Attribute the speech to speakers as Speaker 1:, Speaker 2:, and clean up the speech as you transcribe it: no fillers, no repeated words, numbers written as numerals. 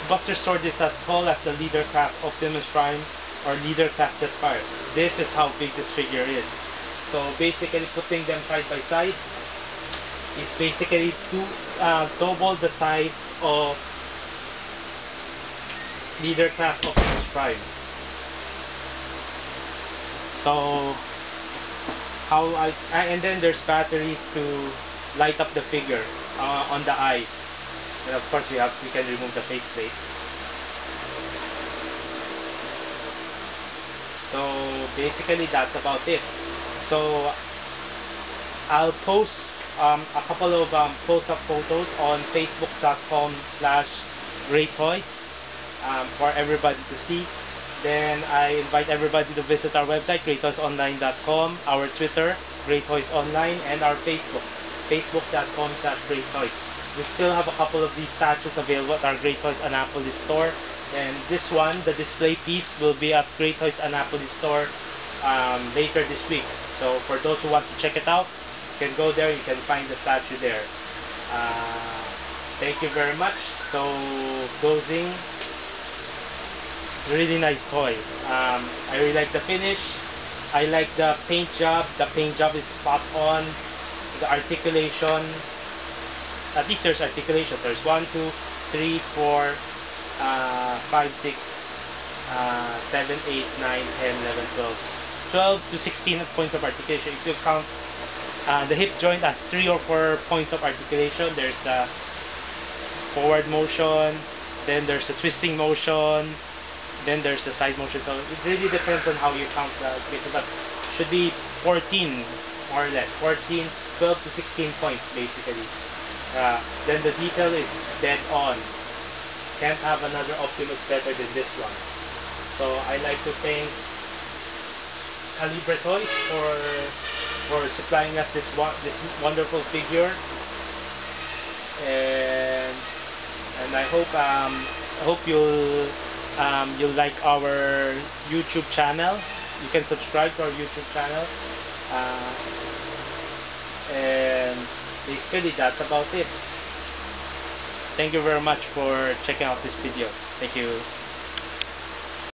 Speaker 1: Buster Sword is as tall as the Leadercraft Optimus Prime or Leadercraft Jetfire. This is how big this figure is. So basically putting them side by side is basically double the size of Leadercraft Optimus Prime. So and then there's batteries to light up the figure on the eye. And of course we can remove the faceplate. So basically that's about it. So I'll post a couple of close-up photos on facebook.com/greytoys for everybody to see. Then I invite everybody to visit our website, greytoysonline.com, our Twitter, greytoysonline, and our Facebook, facebook.com/greytoys. We still have a couple of these statues available at our Grey Toys Annapolis store. And this one, the display piece, will be at Grey Toys Annapolis store later this week. So for those who want to check it out, you can go there, you can find the statue there. Thank you very much. So closing, really nice toy. I really like the finish. I like the paint job. The paint job is spot on. The articulation, at least there's articulation. There's 1, 2, 3, 4, 5, 6, 7, 8, 9, 10, 11, 12. 12 to 16 points of articulation. If you count the hip joint has 3 or 4 points of articulation. There's the forward motion, then there's the twisting motion, then there's the side motion. So it really depends on how you count the articulation, but should be 14 more or less. 14, 12 to 16 points basically. Then the detail is dead on. Can't have another Optimus better than this one. So I like to thank Calibre Toys for supplying us this wonderful figure, and I hope you'll like our YouTube channel. You can subscribe to our YouTube channel, and basically that's about it. Thank you very much for checking out this video. Thank you.